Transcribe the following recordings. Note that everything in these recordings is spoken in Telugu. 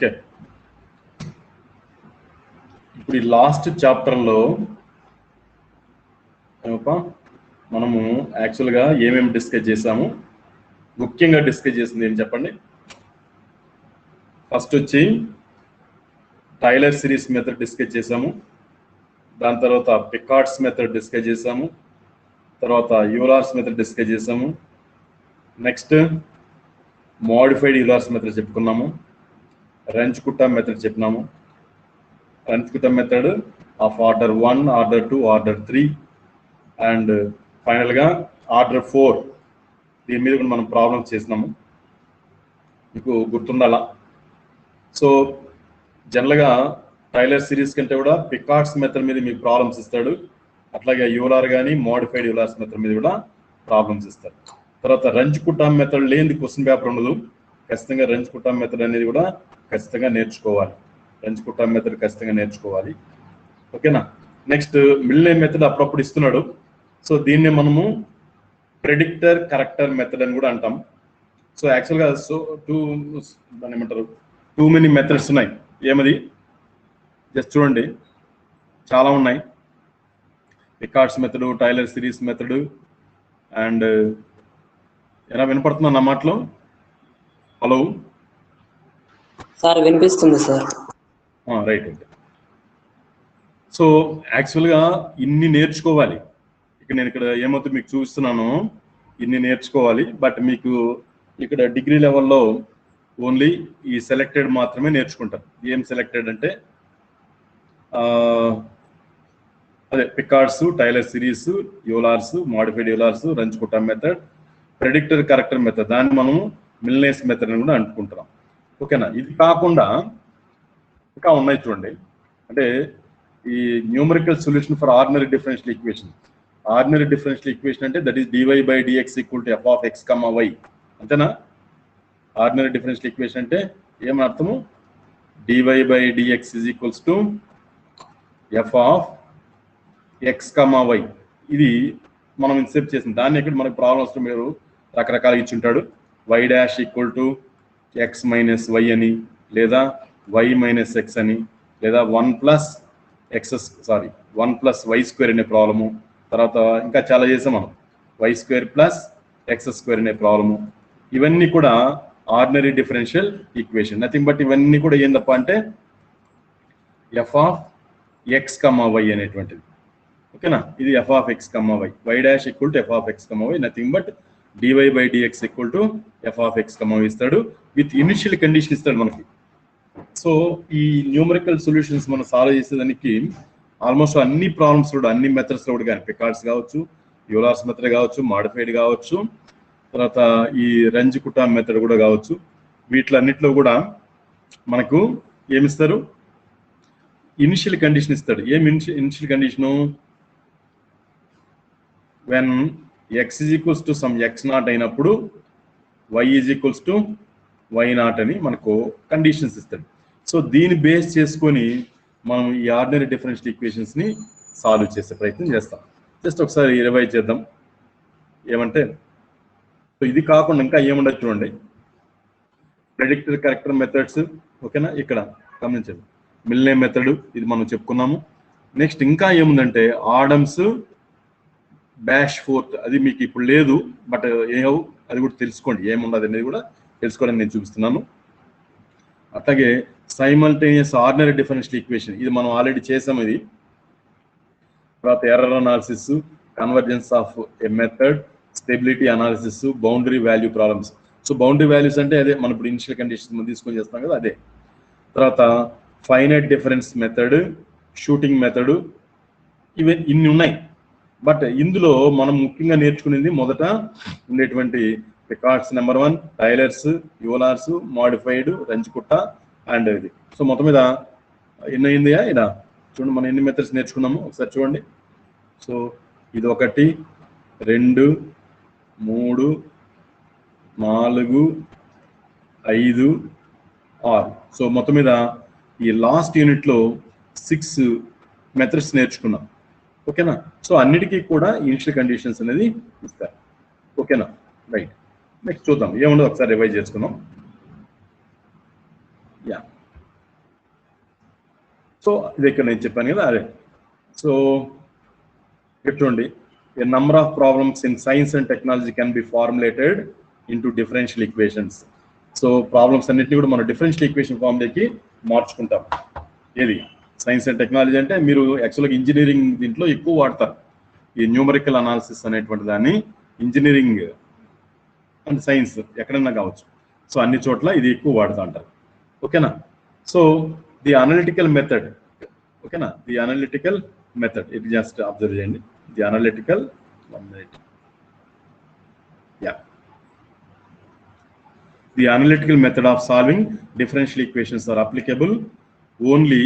ఓకే, ఇప్పుడు ఈ లాస్ట్ చాప్టర్లో మనము యాక్చువల్గా ఏమేమి డిస్కస్ చేసాము, ముఖ్యంగా డిస్కస్ చేసింది ఏం చెప్పండి. ఫస్ట్ వచ్చి టైలర్ సిరీస్ మెథడ్ డిస్కస్ చేసాము, దాని తర్వాత పికార్డ్స్ మెథడ్ డిస్కస్ చేసాము, తర్వాత యూలార్స్ మెథడ్ డిస్కస్ చేసాము, నెక్స్ట్ మోడిఫైడ్ యూలార్స్ మెథడ్ చెప్పుకున్నాము, రెంచ్-కుట్టా మెథడ్ చెప్పినాము. Runge Kutta method of order 1, order 2, order 3 and ఫైనల్గా ఆర్డర్ 4. దీని మీద కూడా మనం ప్రాబ్లమ్స్ చేసినాము, మీకు గుర్తుండాలా. సో జనరల్గా టైలర్ సిరీస్ కంటే కూడా పికార్డ్స్ మెథడ్ మీద మీకు ప్రాబ్లమ్స్ ఇస్తాడు, అట్లాగే యూలార్ కానీ మోడిఫైడ్ యూలార్స్ మెథడ్ మీద కూడా ప్రాబ్లమ్స్ ఇస్తాడు. తర్వాత రెంచ్-కుట్టా మెథడ్ లేని క్వశ్చన్ పేపర్ ఉండదు, ఖచ్చితంగా రెంచ్-కుట్టా మెథడ్ అనేది కూడా ఖచ్చితంగా నేర్చుకోవాలి. రెంచ్-కుట్టా మెథడ్ ఖచ్చితంగా నేర్చుకోవాలి, ఓకేనా. నెక్స్ట్ మిల్నే మెథడ్ అప్పుడప్పుడు ఇస్తున్నాడు. సో దీన్ని మనము ప్రెడిక్టర్ కరెక్టర్ మెథడ్ అని కూడా అంటాం. సో యాక్చువల్గా దాన్ని ఏమంటారు, టూ మెనీ మెథడ్స్ ఉన్నాయి. ఏమది జస్ట్ చూడండి, చాలా ఉన్నాయి. Picard's method, Taylor series method and ఎలా వినపడుతున్నా నా మాటలో? హలో సార్, వినిపిస్తుంది సార్. రైట్. సో యాక్చువల్గా ఇన్ని నేర్చుకోవాలి. నేను ఇక్కడ ఏమవుతుంది మీకు చూపిస్తున్నాను, ఇన్ని నేర్చుకోవాలి. బట్ మీకు ఇక్కడ డిగ్రీ లెవెల్లో ఓన్లీ ఈ సెలెక్టెడ్ మాత్రమే నేర్చుకుంటారు. ఏం సెలెక్టెడ్ అంటే అదే Picard's, Taylor series, Euler's, modified Euler's, Runge Kutta method, predictor corrector method, దాన్ని మనము మిల్నేస్ మెథడ్ అని కూడా అనుకుంటున్నాం, ఓకేనా. ఇది కాకుండా ఇంకా ఉన్నాయి చూడండి. అంటే ఈ numerical solution for ordinary differential equation. Ordinary differential equation అంటే that is dy/dx = f(x, y) అంతేనా. ఆర్డినరీ డిఫరెన్షియల్ ఈక్వేషన్ అంటే ఏమని అర్థము? dy/dx = f(x, y). ఇది మనం ఇన్సెప్ట్ చేసింది. దాన్ని ఇక్కడ మనకు ప్రాబ్లమ్స్ మీరు రకరకాలుగా ఇచ్చి ఉంటాడు. y' = x - y అని, లేదా y - x అని, లేదా 1 + y² అనే ప్రాబ్లము. తర్వాత ఇంకా చాలా చేసాం మనం, y² + x² అనే ప్రాబ్లము. ఇవన్నీ కూడా ordinary differential equation, nothing but ఇవన్నీ కూడా ఏం తప్ప అంటే f(x, y) అనేటువంటిది, ఓకేనా. ఇది f(x, y). y' = f(x, y), nothing but dy/dx = f(x, y) ఇస్తాడు. విత్ ఇనిషియల్ కండిషన్ ఇస్తాడు మనకి. సో ఈ న్యూమరికల్ సొల్యూషన్స్ మనం సాల్వ్ చేసేదానికి ఆల్మోస్ట్ అన్ని ప్రాబ్లమ్స్ కూడా, అన్ని మెథడ్స్ కూడా కానీ, పికార్డ్స్ కావచ్చు, యూలార్స్ మెథడ్ కావచ్చు, మోడిఫైడ్ కావచ్చు, తర్వాత ఈ రెంచ్-కుట్టా మెథడ్ కూడా కావచ్చు, వీటిలన్నిటిలో కూడా మనకు ఏమిస్తారు? ఇనిషియల్ కండిషన్ ఇస్తాడు. ఏమి initial condition? When x = some x0 అయినప్పుడు y = y0 అని మనకు కండిషన్స్ ఇస్తాడు. సో దీన్ని బేస్ చేసుకొని మనం ఈ ఆర్డినరీ డిఫరెన్షియల్ ఈక్వేషన్స్ ని సాల్వ్ చేసే ప్రయత్నం చేస్తాం. జస్ట్ ఒకసారి రివైజ్ చేద్దాం. ఏమంటే, సో ఇది కాకుండా ఇంకా ఏముండదు చూడండి. ప్రెడిక్టర్ కరెక్టర్ మెథడ్స్, ఓకేనా. ఇక్కడ గమనించండి, మిల్నే మెథడ్ ఇది మనం చెప్పుకున్నాము. నెక్స్ట్ ఇంకా ఏముందంటే ఆడమ్స్ -4, అది మీకు ఇప్పుడు లేదు, బట్ అది కూడా తెలుసుకోండి, ఏమున్నది అనేది కూడా తెలుసుకోవడానికి నేను చూపిస్తున్నాను. అట్లాగే సైమల్టేనియస్ ఆర్డినరీ డిఫరెన్షియల్ ఈక్వేషన్, ఇది మనం ఆల్రెడీ చేసాం. ఇది తర్వాత error analysis, convergence of a method, stability analysis, boundary value problems. So boundary values అంటే అదే మనం ఇప్పుడు ఇనిషియల్ కండిషన్స్ తీసుకొని చేస్తాం కదా, అదే. తర్వాత finite difference method, shooting method, ఇవి ఇన్ని ఉన్నాయి. బట్ ఇందులో మనం ముఖ్యంగా నేర్చుకునేది మొదట ఉండేటువంటి Picard's number 1, Taylor's, Euler's, modified, Runge Kutta and ఇది. సో మొత్తం మీద ఎన్ని అయింది? ఇలా చూడండి, మనం ఎన్ని మెథడ్స్ నేర్చుకున్నాము ఒకసారి చూడండి. సో ఇది 1, 2, 3, 4, 5, 6. సో మొత్తం మీద ఈ లాస్ట్ యూనిట్లో 6 మెథడ్స్ నేర్చుకున్నాం, ఓకేనా. సో అన్నిటికీ కూడా ఇనిషియల్ కండిషన్స్ అనేది ఇస్తారు, ఓకేనా. రైట్, నెక్స్ట్ చూద్దాం ఏముండదు, ఒకసారి రివైజ్ చేసుకుందాం. యా, సో ఇది ఇక్కడ నేను చెప్పాను కదా అదే. సో చూడండి, a number of problems in science and technology can be formulated into differential equations. So problems అన్నిటిని కూడా మనం డిఫరెన్షియల్ ఈక్వేషన్ ఫార్మ్లోకి మార్చుకుంటాం. ఏది సైన్స్ అండ్ టెక్నాలజీ అంటే మీరు యాక్చువల్గా ఇంజనీరింగ్ దీంట్లో ఎక్కువ వాడతారు ఈ న్యూమరికల్ అనాలిసిస్ అనేటువంటి దాన్ని. ఇంజనీరింగ్ అండ్ సైన్స్ ఎక్కడన్నా కావచ్చు, సో అన్ని చోట్ల ఇది ఎక్కువ వాడుతూ అంటారు. ఓకేనా? సో ది అనలిటికల్ మెథడ్, ఓకేనా, ది అనలిటికల్ మెథడ్ ఇది జస్ట్ అబ్జర్వ్ చేయండి. The analytical, 1 minute, yeah, the analytical method of solving differential equations are applicable only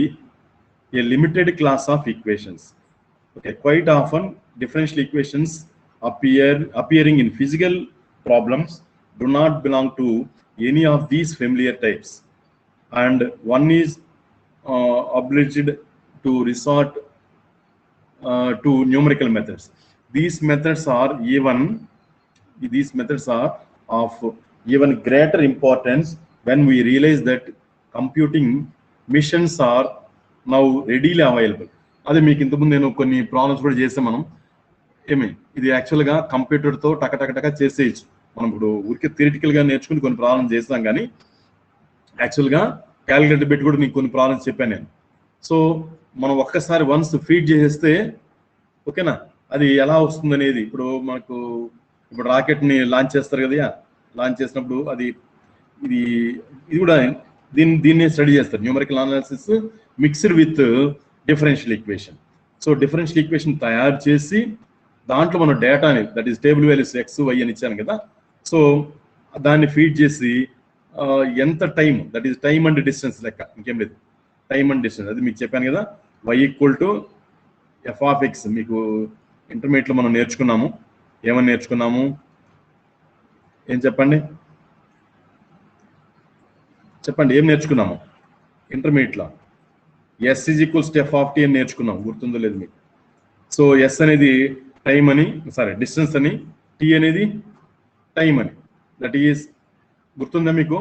a limited class of equations. Okay, quite often differential equations appearing in physical problems do not belong to any of these familiar types, and one is obliged to resort to numerical methods. These methods are of even greater importance when we realize that computing missions are now readily available. అదే మీకు ఇంతకుముందు నేను కొన్ని ప్రాబ్లమ్స్ కూడా చేసాం మనం. ఇది యాక్చువల్గా కంప్యూటర్తో టక చేసేయచ్చు. మనం ఇప్పుడు ఊరికే థియరిటికల్గా నేర్చుకుని కొన్ని ప్రాబ్లమ్స్ చేస్తాం, కానీ యాక్చువల్గా క్యాలిక్యులేటర్ పెట్టి కూడా మీకు కొన్ని ప్రాబ్లమ్స్ చెప్పాను నేను. సో మనం ఒక్కసారి వన్స్ ఫీడ్ చేసేస్తే, ఓకేనా, అది ఎలా వస్తుంది అనేది. ఇప్పుడు మనకు ఇప్పుడు రాకెట్ని లాంచ్ చేస్తారు కదా, లాంచ్ చేసినప్పుడు అది ఇది కూడా దీన్నే స్టడీ చేస్తారు, numerical analysis mixed with differential equation. So differential equation తయారు చేసి దాంట్లో మనం డేటాని, that is table values X Y అని ఇచ్చాను కదా, సో దాన్ని ఫీడ్ చేసి ఎంత time, that is time and distance లెక్క, ఇంకేం లేదు, టైమ్ అండ్ డిస్టెన్స్. అది మీకు చెప్పాను కదా, y = f(x). మీకు ఇంటర్మీడియట్లో మనం నేర్చుకున్నాము. ఏమని నేర్చుకున్నాము? ఏం చెప్పండి ఏం నేర్చుకున్నాము ఇంటర్మీడియట్లో? s = f(t) అని నేర్చుకున్నాం, గుర్తుందో లేదు మీకు? సో s అనేది టైం అని, సారీ డిస్టెన్స్ అని, t అనేది టైం అని, దట్ ఈస్ గుర్తుందా మీకు?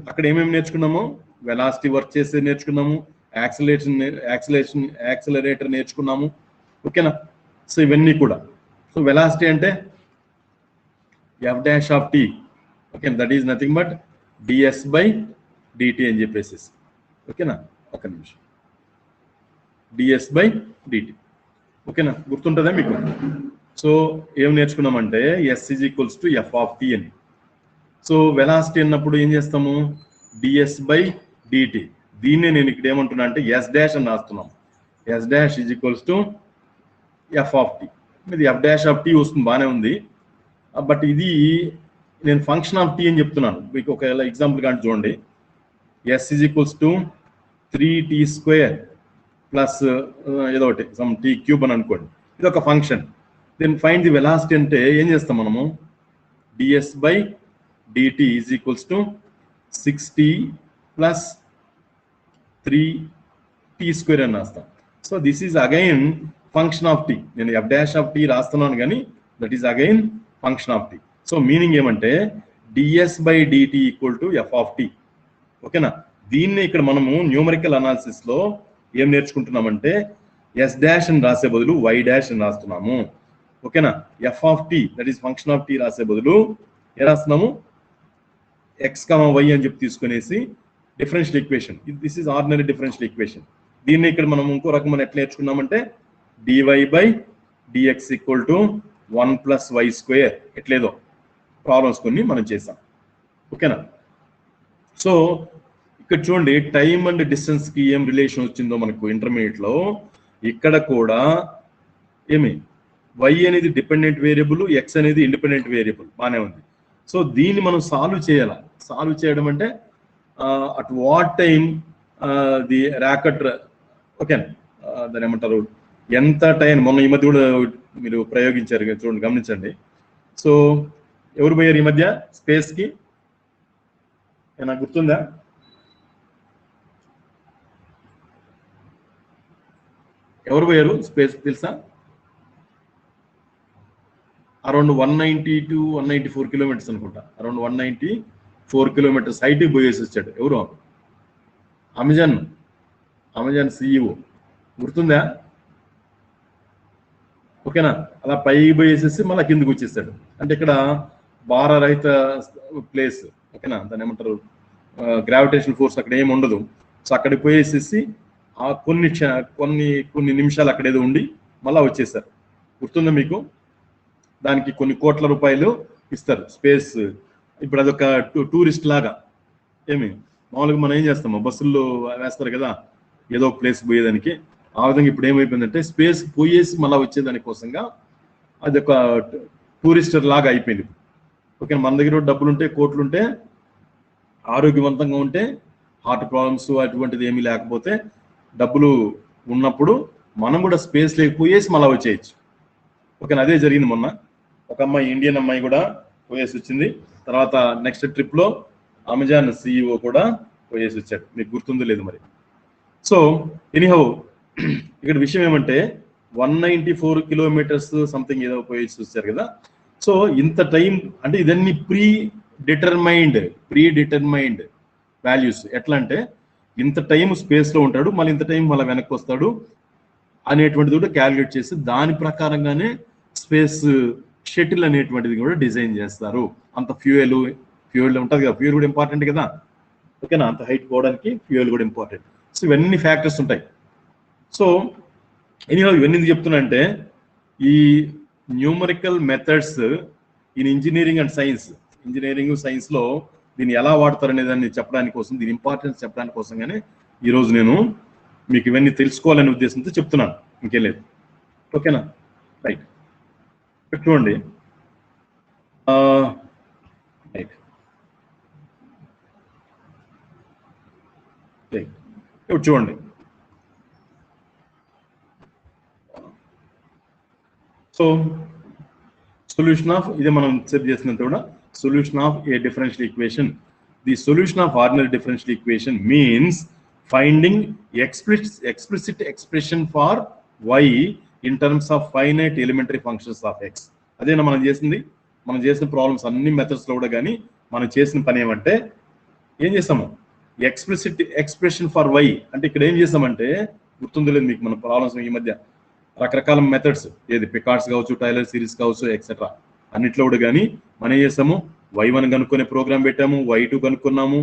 అక్కడ ఏమేమి నేర్చుకున్నాము? వెలాసిటీ వర్క్ చేసేది నేర్చుకున్నాము, యాక్సిలరేటర్ నేర్చుకున్నాము, ఓకేనా? సో ఇవన్నీ కూడా. సో వెలాసిటీ అంటే f'(t), okay, that is nothing but ds/dt అని చెప్పేసి, ఓకేనా? ఒక నిమిషం, ds/dt, ఓకేనా? గుర్తుంటుందా మీకు? సో ఏం నేర్చుకున్నామంటే s = f(t) అని. సో వెలాసిటీ అన్నప్పుడు ఏం చేస్తాము? ds/dt. దీన్నే నేను ఇక్కడ ఏమంటున్నా అంటే s' అని రాస్తున్నాం. s' = f(t). ఇది f'(t) వస్తుంది, బాగానే ఉంది. బట్ ఇది నేను ఫంక్షన్ ఆఫ్ t అని చెప్తున్నాను మీకు. ఒక ఎగ్జాంపుల్ కానీ చూడండి, s = 3t² ప్లస్ ఏదో ఒకటి సమ్ t³ అని అనుకోండి, ఇది ఒక function. Then find the velocity అంటే ఏం చేస్తాం మనము? ds/dt = 6t + 3t² అని రాస్తాం. So this is again function of t. నేను f'(t) రాస్తున్నాను, కానీ that is again function of t. So meaning ఏమంటే ds/dt = f(t), ఓకేనా? దీన్ని ఇక్కడ మనము న్యూమరికల్ అనాలిసిస్ లో ఏం నేర్చుకుంటున్నామంటే s' అని రాసే బదులు y' అని రాస్తున్నాము, ఓకేనా? f(t) that is function of t రాసే బదులు ఏ రాస్తున్నాము? x, y అని చెప్పి తీసుకునేసి differential equation. This is ordinary differential equation. దీన్ని ఇక్కడ మనం ఇంకో రకమైన ఎట్లా నేర్చుకున్నామంటే dy/dx = 1 + y². ఎట్లేదో ప్రాబ్లమ్స్ కొన్ని మనం చేసాం, ఓకేనా? సో ఇక్కడ చూడండి, టైమ్ అండ్ డిస్టెన్స్ కి ఏం రిలేషన్ వచ్చిందో మనకు ఇంటర్మీడియట్లో. ఇక్కడ కూడా ఏమి y అనేది డిపెండెంట్ వేరియబుల్, x అనేది ఇండిపెండెంట్ వేరియబుల్, బాగానే ఉంది. సో దీన్ని మనం సాల్వ్ చేయాలి. సాల్వ్ చేయడం అంటే at what time the rocket, ఓకేనా, దాని ఏమంటారు, ఎంత టైం, మొన్న ఈ మధ్య కూడా మీరు ప్రయోగించారు చూడండి, గమనించండి. సో ఎవరు పోయారు ఈ మధ్య స్పేస్కి? నాకు గుర్తుందా? ఎవరు పోయారు స్పేస్ తెలుసా? అరౌండ్ 190 to 194 కిలోమీటర్స్ అనుకుంటా, అరౌండ్ 194 కిలోమీటర్స్ హైట్కి పోయేసి వచ్చాడు. ఎవరు? అమెజాన్ అమెజాన్ సిఇఓ గుర్తుందా? ఓకేనా? అలా పైకి పోయేసేసి మళ్ళీ కిందకి వచ్చేసాడు. అంటే ఇక్కడ భారరహిత ప్లేస్, ఓకేనా, దాన్ని ఏమంటారు, గ్రావిటేషన్ ఫోర్స్ అక్కడ ఏమి ఉండదు. సో అక్కడికి పోయేసేసి ఆ కొన్ని నిమిషాలు అక్కడ ఏదో ఉండి మళ్ళీ వచ్చేసారు. గుర్తుందా మీకు? దానికి కొన్ని కోట్ల రూపాయలు ఇస్తారు స్పేస్. ఇప్పుడు అదొక టూరిస్ట్ లాగా. ఏమి మామూలుగా మనం ఏం చేస్తాము, బస్సుల్లో వేస్తారు కదా ఏదో ప్లేస్ పోయేదానికి. ఆ విధంగా ఇప్పుడు ఏమైపోయిందంటే స్పేస్ పోయేసి మళ్ళీ వచ్చేదాని కోసంగా అది ఒక టూరిస్టర్ లాగా అయిపోయింది. ఓకే, మన దగ్గర డబ్బులు ఉంటే, కోట్లు ఉంటే, ఆరోగ్యవంతంగా ఉంటే, హార్ట్ ప్రాబ్లమ్స్ అటువంటిది ఏమీ లేకపోతే, డబ్బులు ఉన్నప్పుడు మనం కూడా స్పేస్ లేకపోయేసి మళ్ళీ వచ్చేయచ్చు. ఓకేనా? అదే జరిగింది మొన్న. ఒక అమ్మాయి, ఇండియన్ అమ్మాయి కూడా పోయేసి వచ్చింది. తర్వాత నెక్స్ట్ ట్రిప్లో అమెజాన్ సిఇఓ కూడా పోయేసి వచ్చాడు. మీకు గుర్తుందో లేదు మరి. సో ఎనీహౌ, ఇక్కడ విషయం ఏమంటే 194 కిలోమీటర్స్ సంథింగ్ ఏదో పోయేసి వచ్చారు కదా. సో ఇంత టైం అంటే ఇదన్నీ ప్రీ డిటర్మైన్డ్ వాల్యూస్. ఎట్లా అంటే ఇంత టైం స్పేస్లో ఉంటాడు, మళ్ళీ ఇంత టైం మళ్ళీ వెనక్కి వస్తాడు అనేటువంటిది కూడా క్యాలిక్యులేట్ చేసి దాని ప్రకారంగానే స్పేస్ షటిల్ అనేటువంటిది కూడా డిజైన్ చేస్తారు. అంత ఫ్యూయల్ ఉంటుంది కదా, ఫ్యూయల్ కూడా ఇంపార్టెంట్ కదా. ఓకేనా? అంత హైట్ పోవడానికి ఫ్యూయల్ కూడా ఇంపార్టెంట్. సో ఇవన్నీ ఫ్యాక్టర్స్ ఉంటాయి. సో ఎనీహౌ ఇవన్నీ ఎందుకు చెప్తున్నా అంటే, ఈ numerical methods in engineering and సైన్స్లో దీన్ని ఎలా వాడతారు అనే దాన్ని చెప్పడానికి కోసం, దీని ఇంపార్టెన్స్ చెప్పడానికి కోసంగానే ఈరోజు నేను మీకు ఇవన్నీ తెలుసుకోవాలనే ఉద్దేశంతో చెప్తున్నాను, ఇంకేం లేదు. ఓకేనా? రైట్, చూడండి. రైట్, ఇప్పుడు చూడండి. సో సొల్యూషన్ ఆఫ్, ఇదే మనం సెట్ చేసినంత కూడా, solution of a differential equation. The solution of ordinary differential equation means finding explicit expression for y in terms of finite elementary functions of x. అదేనా మనం చేసింది. మనం చేసిన ప్రాబ్లమ్స్ అన్ని మెథడ్స్లో కూడా కానీ మనం చేసిన పని ఏమంటే, ఏం చేస్తాము, ఎక్స్ప్లిసిట్ ఎక్స్ప్రెషన్ ఫర్ y అంటే ఇక్కడ ఏం చేస్తామంటే, గుర్తుందో లేదు మీకు, మన ప్రాబ్లమ్స్ ఈ మధ్య రకరకాల మెథడ్స్, ఏది పికార్డ్స్ కావచ్చు, టైలర్ సిరీస్ కావచ్చు, ఎక్సెట్రా అన్నిట్లో కూడా కానీ మనం ఏం చేస్తాము, y1 కనుక్కునే ప్రోగ్రామ్ పెట్టాము, y2 కనుక్కున్నాము,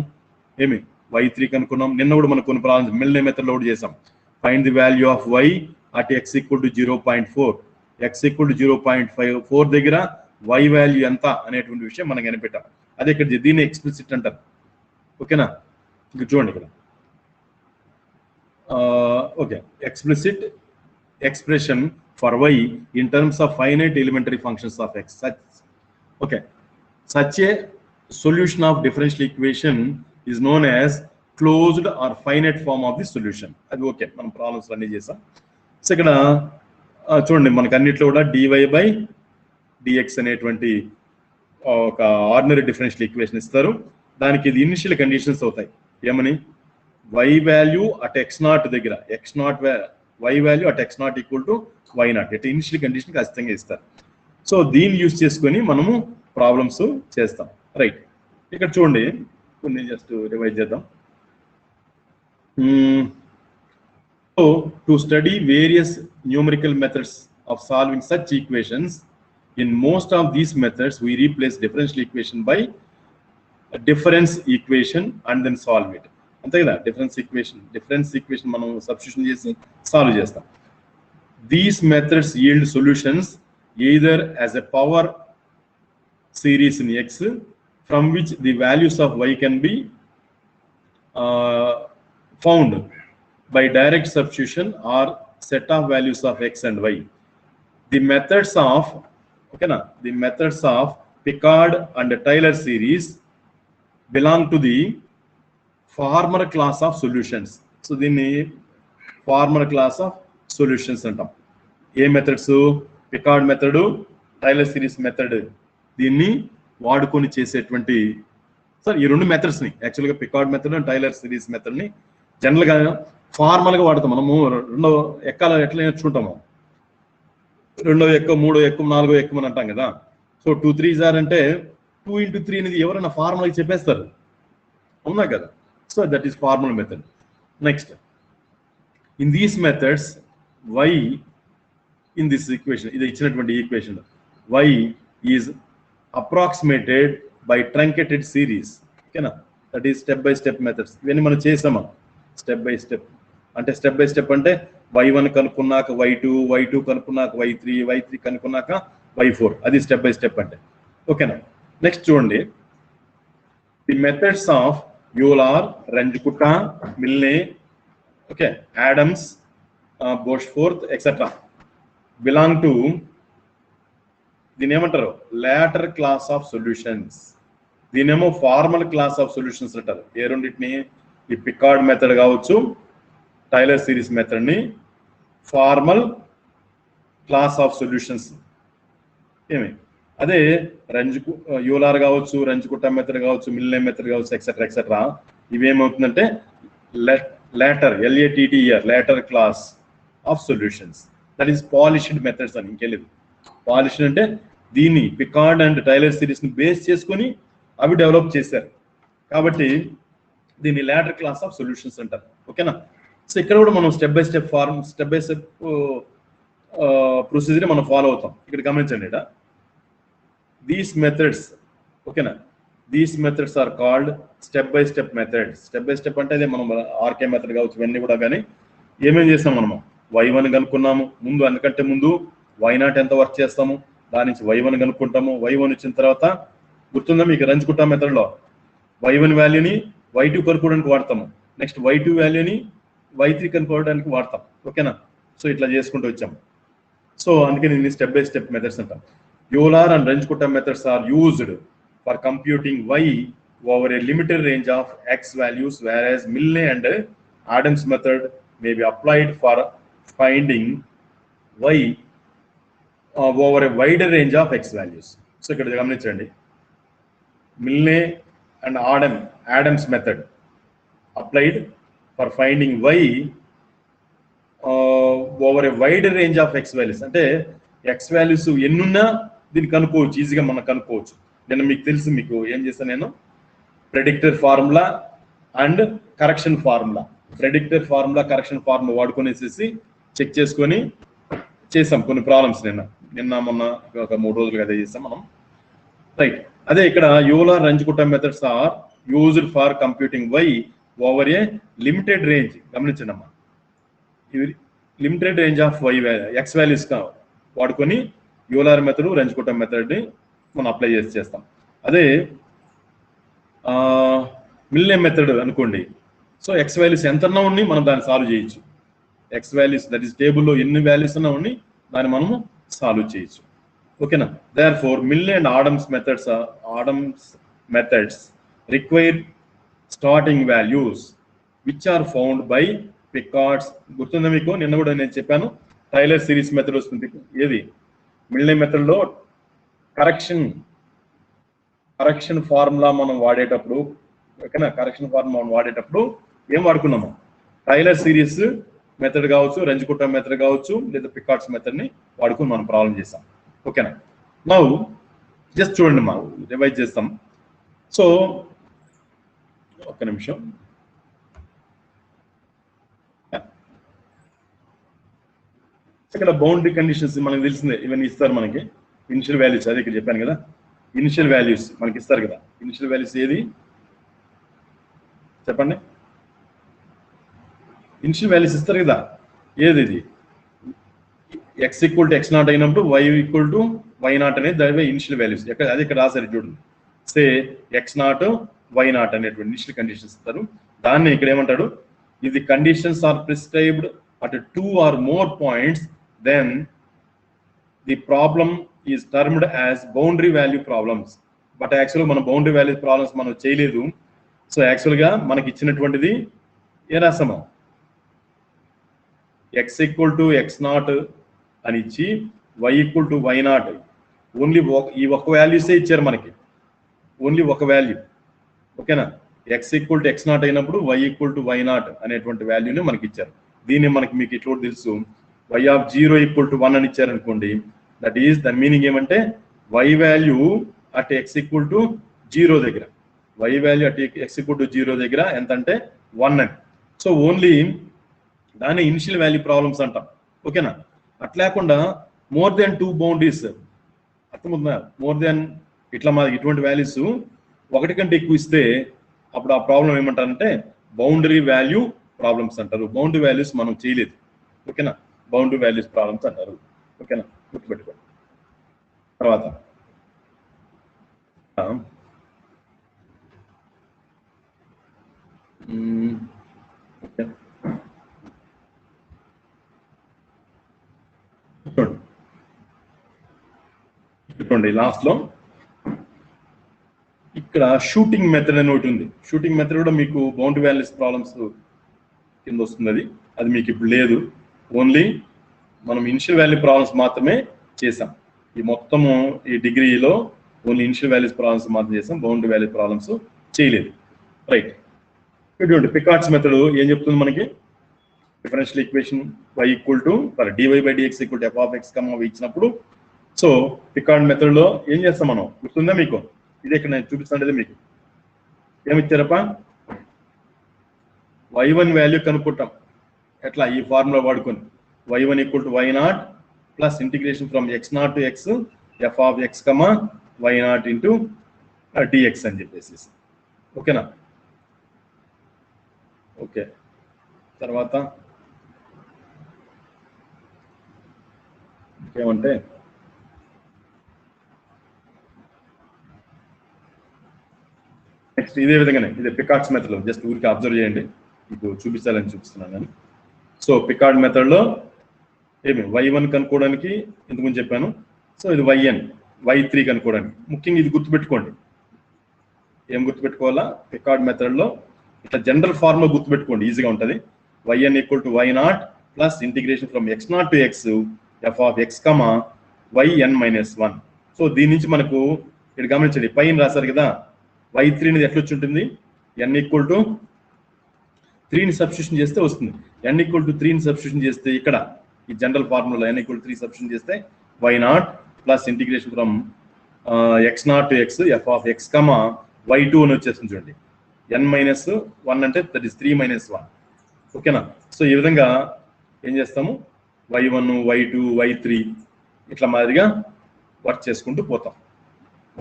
y3 కనుక్కున్నాం. నిన్న కూడా మనం కొన్ని ప్రాబ్లమ్స్ మిల్నే మెథడ్లో కూడా చేసాం. Find the value of y at x equal to 0.4, x equal to 0.54 దగ్గర y వాల్యూ ఎంత అనేటువంటి విషయం మనం కనిపెట్టాం. అదే ఇక్కడ దీన్ని ఎక్స్ప్లిసిట్ అంటారు. ఓకేనా? ఇక్కడ చూడండి, ఇక్కడ okay, explicit expression for y in terms of finite elementary functions of x. Such a solution of differential equation is known as closed or finite form of the solution. అది ఓకే, మనం ప్రాబ్లమ్స్ అన్నీ చేసాం. సో ఇక్కడ చూడండి, మనకు అన్నిట్లో కూడా dy/dx అనేటువంటి ఒక ఆర్డినరీ డిఫరెన్షియల్ ఈక్వేషన్ ఇస్తారు. దానికి ఇది ఇనిషియల్ కండిషన్స్ అవుతాయి. ఏమని, y వాల్యూ అట్ x0 దగ్గర y value at x0 equal to y0 it initial condition ఖచ్చితంగా ఇస్తారు. సో దీన్ని యూజ్ చేసుకొని మనము ప్రాబ్లమ్స్ చేస్తాం. రైట్, ఇక్కడ చూడండి, కొన్ని జస్ట్ రివైజ్ చేద్దాం. So to study various numerical methods of solving such equations, in most of these methods we replace differential equation by difference equation and then solve it. అంతే కదా, డిఫరెన్స్ ఈక్వేషన్ మనం సబ్స్టిట్యూషన్ చేసి సాల్వ్ చేస్తాం. These methods yield solutions either as a power series in x from which the values of y can be found by direct substitution or set of values of x and y. The methods of Picard and Taylor series belong to the former class of solutions. So దీన్ని former class of solutions అంటాం. ఏ methods, Picard method, Taylor series method, దీన్ని వాడుకొని చేసేటువంటి, సార్ ఈ రెండు మెథడ్స్ని యాక్చువల్గా Picard method and Taylor series మెథడ్ని జనరల్గా ఫార్మల్గా వాడతాం. మనము రెండో ఎక్కాల ఎట్లా నేర్చుకుంటాము, రెండో ఎక్క, మూడో ఎక్క, నాలుగో ఎక్కమని అంటాం కదా. సో 2 3s అంటే 2 into 3 అనేది ఎవరైనా ఫార్మల్గా చెప్పేస్తారు, అవునా కదా. So that is formal method. Next In these methods, y in this equation, ఇది ఇచ్చినటువంటి equation y is approximated by truncated series. ఓకేనా? That is step by step methods. ఇవన్నీ మనం చేసామా స్టెప్ బై స్టెప్. అంటే స్టెప్ బై స్టెప్ అంటే y1 కనుక్కున్నాక y2 కనుక్కున్నాక y3 కనుక్కున్నాక y4. అది స్టెప్ బై స్టెప్ అంటే. ఓకేనా? నెక్స్ట్ చూడండి, the methods of Euler, Runge Kutta, Milne, okay, Adams, Bashforth etcetera belong to దీని ఏమంటారు లేటర్ క్లాస్ ఆఫ్ సొల్యూషన్స్. దీనేమో ఫార్మల్ క్లాస్ ఆఫ్ సొల్యూషన్స్ అంటారు. ఏ రెండింటిని, ఈ పికార్డ్ మెథడ్ కావచ్చు, టైలర్ సిరీస్ మెథడ్ని ఫార్మల్ క్లాస్ ఆఫ్ సొల్యూషన్స్. ఏమి అదే యూలర్ కావచ్చు, రంజకుటా మెథడ్ కావచ్చు, మిల్నే మెథడ్ కావచ్చు, ఎక్సెట్రా ఇవేమవుతుందంటే later, LATTER, later class of solutions. That is polished methods అని. ఇంకెళ్ళదు. పాలిష్డ్ అంటే దీన్ని పికార్డ్ అండ్ టైలర్ సిరీస్ ని బేస్ చేసుకొని అవి డెవలప్ చేశారు కాబట్టి దీన్ని లేటర్ క్లాస్ ఆఫ్ సొల్యూషన్స్ అంటారు. ఓకేనా? సో ఇక్కడ కూడా మనం స్టెప్ బై స్టెప్ ప్రొసీజర్ మనం ఫాలో అవుతాం. ఇక్కడ గమనించండి, దీస్ మెథడ్స్, ఓకేనా, these methods are called step by step methods. Step by step అంటే అదే మనం ఆర్కే మెథడ్ కావచ్చు, ఇవన్నీ కూడా. కానీ ఏమేం చేస్తాం మనము, y1 కనుక్కున్నాము, ముందు అందుకంటే ముందు y0 ఎంత వర్క్ చేస్తాము, దాని నుంచి y1 కనుక్కుంటాము. y1 వచ్చిన తర్వాత గుర్తుందా మీకు రంజకుటా మెథడ్లో y1 వాల్యూని y2 కనుక్కోవడానికి వాడతాము, నెక్స్ట్ y2 వాల్యూని y3 కనుక్కోవడానికి వాడతాం. ఓకేనా? సో ఇట్లా చేసుకుంటూ వచ్చాము. సో అందుకే దీన్ని స్టెప్ బై స్టెప్ మెథడ్స్ అంటాం. Euler and Runge Kutta methods are used for computing y over a limited range of x values, whereas Milne and Adams method may be applied for finding y over a wider range of x values. So ఇక్కడ గమనించండి, Milne and Adams method applied for finding y over a wider range of x values. అంటే x values ఎన్నున్నా దీన్ని కనుక్కోవచ్చు, ఈజీగా మనం కనుక్కోవచ్చు. నేను మీకు తెలుసు, మీకు ఏం చేస్తాను నేను, predictor formula and correction formula, predictor formula, correction formula వాడుకునేసేసి చెక్ చేసుకొని చేసాం కొన్ని ప్రాబ్లమ్స్. నిన్న మొన్న ఒక 3 రోజులుగా అదే చేస్తాం మనం. రైట్. అదే ఇక్కడ Euler, Runge Kutta methods are used for computing y over a limited range. గమనించండి అమ్మా, ఇవి limited range of y x values వాడుకొని యూలర్ మెథడ్, రంజకుటా మెథడ్ని మనం అప్లై చేస్తాం. అదే మిల్నే మెథడ్ అనుకోండి, సో ఎక్స్ వాల్యూస్ ఎంతన్నా ఉండి మనం దాన్ని సాల్వ్ చేయొచ్చు. ఎక్స్ వాల్యూస్ దట్ ఈస్ టేబుల్లో ఎన్ని వాల్యూస్ అన్నా ఉండి దాన్ని మనము సాల్వ్ చేయొచ్చు. ఓకేనా? Therefore Milne and Adams methods require starting values which are found by Picard's. గుర్తుందా మీకు? నిన్న కూడా నేను చెప్పాను, టైలర్ సిరీస్ మెథడ్ వస్తుంది. ఏది మిల్నే మెథడ్లో కరెక్షన్ ఫార్ములా మనం వాడేటప్పుడు, ఓకేనా, కరెక్షన్ ఫార్ములా మనం వాడేటప్పుడు ఏం వాడుకున్నాము, టైలర్ సిరీస్ మెథడ్ కావచ్చు, రంజకుటా మెథడ్ కావచ్చు, లేదా పికార్డ్స్ మెథడ్ని వాడుకుని మనం ప్రాబ్లం చేస్తాం. ఓకేనా? నౌ జస్ట్ చూడండి, మా రివైజ్ చేస్తాం. సో ఒక్క నిమిషం. ఇక్కడ బౌండరీ కండిషన్స్ మనకు తెలిసిందే, ఇవన్నీ ఇస్తారు మనకి. ఇనిషియల్ వాల్యూస్, అదే ఇక్కడ చెప్పాను కదా, ఇనిషియల్ వాల్యూస్ మనకి ఇస్తారు కదా. ఇనిషియల్ వాల్యూస్ ఏది చెప్పండి? ఇనిషియల్ వాల్యూస్ ఇస్తారు కదా, ఏది ఇది, x ఈక్వల్ టు x0 అయినప్పుడు y ఈక్వల్ టు y0 అనేది దాని ఇనిషియల్ వాల్యూస్. ఎక్కడ అది ఇక్కడ రాశారు చూడండి, సే x0 y0 అనేటువంటి ఇనిషియల్ కండిషన్స్ ఇస్తారు. దాన్ని ఇక్కడ ఏమంటాడు, ఇది conditions are prescribed at 2 or more points, then the problem is termed as boundary value problems. But యాక్చువల్గా మన బౌండరీ వాల్యూ ప్రాబ్లమ్స్ మనం చేయలేదు. సో యాక్చువల్గా మనకి ఇచ్చినటువంటిది ఏ రాసాము, x ఈక్వల్ టు x0 అని ఇచ్చి y equal to y0, only ఈ ఒక వాల్యూసే ఇచ్చారు మనకి, ఓన్లీ ఒక వాల్యూ. ఓకేనా? x ఈక్వల్ టు x0 అయినప్పుడు y ఈక్వల్ టు y0 అనేటువంటి వాల్యూని మనకి ఇచ్చారు. దీన్ని మనకి మీకు ఇట్లా తెలుసు, y ఆఫ్ 0 ఈక్వల్ టు 1 అని ఇచ్చారు అనుకోండి, దట్ ఈస్ దాని మీనింగ్ ఏమంటే y value at x equal to 0 దగ్గర, y value at x equal to 0 దగ్గర ఎంత అంటే 1 అని. సో ఓన్లీ దాన్ని ఇనిషియల్ వాల్యూ ప్రాబ్లమ్స్ అంటాం. ఓకేనా? అట్లా లేకుండా మోర్ దెన్ 2 బౌండరీస్, అర్థమవుతుందా? మోర్ దెన్ ఇట్లా మాది ఇటువంటి వాల్యూస్ ఒకటి కంటే ఎక్కువ ఇస్తే అప్పుడు ఆ ప్రాబ్లం ఏమంటారంటే బౌండరీ వాల్యూ ప్రాబ్లమ్స్ అంటారు. బౌండరీ వాల్యూస్ మనం చేయలేదు. ఓకేనా? బౌండరీ వాల్యూస్ ప్రాబ్లమ్స్ అంటారు. ఓకేనా? గుర్తుపెట్టుకోండి. తర్వాత చూడండి లాస్ట్ లో ఇక్కడ షూటింగ్ మెథడ్ అని ఒకటి ఉంది. షూటింగ్ మెథడ్ కూడా మీకు బౌండరీ వాల్యూస్ ప్రాబ్లమ్స్ కింద వస్తుంది. అది మీకు ఇప్పుడు లేదు. ఓన్లీ మనం ఇనిషియల్ వాల్యూ ప్రాబ్లమ్స్ మాత్రమే చేసాం. ఈ మొత్తము ఈ డిగ్రీలో ఓన్లీ ఇనిషియల్ వాల్యూస్ ప్రాబ్లమ్స్ మాత్రం చేసాం, బౌండరీ వాల్యూ ప్రాబ్లమ్స్ చేయలేదు. రైట్. ఇటువంటి పికార్డ్స్ మెథడ్ ఏం చెప్తుంది మనకి? Differential equation y equal to dy by dx equal to f of x, y ఇచ్చినప్పుడు సో పికార్డ్ మెథడ్ లో ఏం చేస్తాం మనం? గుర్తుందా మీకు? ఇది ఇక్కడ నేను చూపిస్తాను. మీకు ఏమిచ్చారప్ప? y1 value కనుక్కుంటాం. ఎట్లా? ఈ ఫార్ములా వాడుకొని y1 equal to y0 plus integration from x0 to x f of x, y0 into dx అని చెప్పేసి. ఓకేనా? ఓకే. తర్వాత ఏమంటే నెక్స్ట్ ఇదే విధంగానే ఇదే పికార్డ్స్ మెథడ్ జస్ట్ ఊరికి అబ్జర్వ్ చేయండి, మీకు చూపించాలని చూపిస్తున్నాను నేను. సో పికార్డ్ మెథడ్ లో ఏమి y1 కనుక్కోవడానికి ఇంతకుముందు చెప్పాను. సో ఇది yn, y3 కనుక్కోవడానికి. ముఖ్యంగా ఇది గుర్తుపెట్టుకోండి. ఏం గుర్తుపెట్టుకోవాలా? పికార్డ్ మెథడ్ లో ఇట్లా జనరల్ ఫార్ములా గుర్తుపెట్టుకోండి, ఈజీగా ఉంటుంది. yn equal to y0 plus integration from x0 to x f of x, yn minus 1. So దీని నుంచి మనకు ఇక్కడ గమనించండి, పైన రాశారు కదా y3 అనేది ఎట్లా వచ్చి ఉంటుంది? n ఈక్వల్ టు 3ని సబ్స్టిట్యూషన్ చేస్తే వస్తుంది. n ఈక్వల్ టు 3ని సబ్స్టిట్యూషన్ చేస్తే ఇక్కడ ఈ general formula n equal to 3 substitution చేస్తే y0 plus integration from x0 to x f of x, y2 అని వచ్చేస్తుంది. చూడండి, n మైనస్ 1 అంటే దట్ ఈస్ 3 మైనస్ 1. ఓకేనా? సో ఈ విధంగా ఏం చేస్తాము? y1, y2, y3 ఇట్లా మాదిరిగా వర్క్ చేసుకుంటూ పోతాం.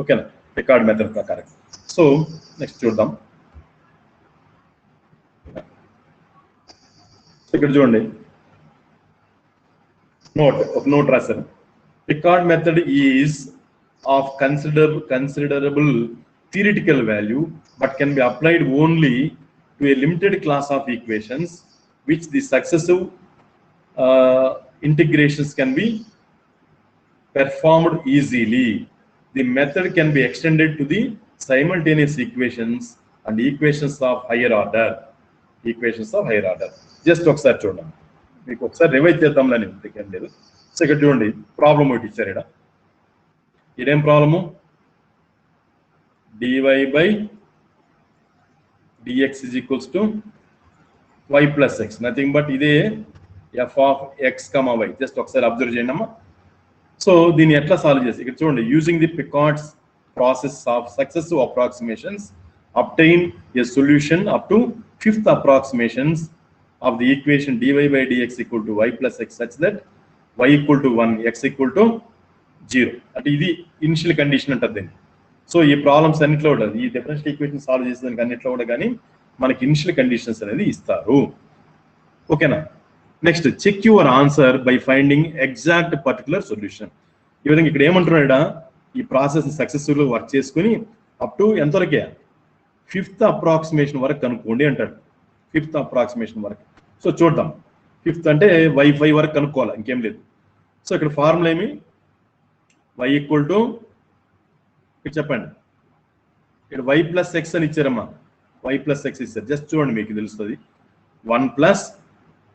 ఓకేనా? పికార్డ్ మెథడ్ ప్రకారం. సో నెక్స్ట్ చూద్దాం. ఇక్కడ చూడండి, ఒక నోట్ రాశారు. Piccard method is of considerable theoretical value but can be applied only to a limited class of equations which the successive integrations can be performed easily. The method can be extended to the simultaneous equations and equations of higher order. Just ఒకసారి చూడండి, మీకు ఒకసారి రివైజ్ చేద్దాంలని ఇంతకేం లేదు. సో ఇక్కడ చూడండి, ప్రాబ్లం ఒకటి ఇచ్చారు. ఇక్కడ ఇదేం problem? dy by dx is equals to y plus x, nothing but ఇదే f of x, y. Just ఒకసారి అబ్జర్వ్ చేయండి అమ్మా. సో దీన్ని ఎట్లా సాల్వ్ చేసి ఇక్కడ చూడండి, using the Picard's process of successive approximations obtain a solution up to 5th approximations of the equation dy by dx equal to y plus x such that y equal to 1, x equal to 0. అంటే ఇది ఇనిషియల్ కండిషన్ అంటారు దీన్ని. సో ఈ ప్రాబ్లమ్స్ అన్నిట్లో కూడా ఈ డిఫరెన్షియల్ ఈక్వేషన్ సాల్వ్ చేసేదానికి అన్నిట్లో కూడా కానీ మనకి ఇనిషియల్ కండిషన్స్ అనేది ఇస్తారు. ఓకేనా? Next, check your answer by finding exact particular solution. ఈ విధంగా ఇక్కడ ఏమంటున్నాడా, ఈ ప్రాసెస్ సక్సెస్ఫుల్ వర్క్ చేసుకుని అప్ టు ఎంతవరకే 5th అప్రాక్సిమేషన్ వరకు కనుక్కోండి అంటాడు. 5th అప్రాక్సిమేషన్ వరకు. సో చూద్దాం, 5th అంటే y5 వరకు కనుక్కోవాలి, ఇంకేం లేదు. సో ఇక్కడ ఫార్ములా ఏమి? y ఈక్వల్ టు చెప్పండి, ఇక్కడ y ప్లస్ ఎక్స్ అని ఇచ్చారమ్మా. y ప్లస్ ఎక్స్ ఇచ్చారు. జస్ట్ చూడండి, మీకు తెలుస్తుంది. 1 ప్లస్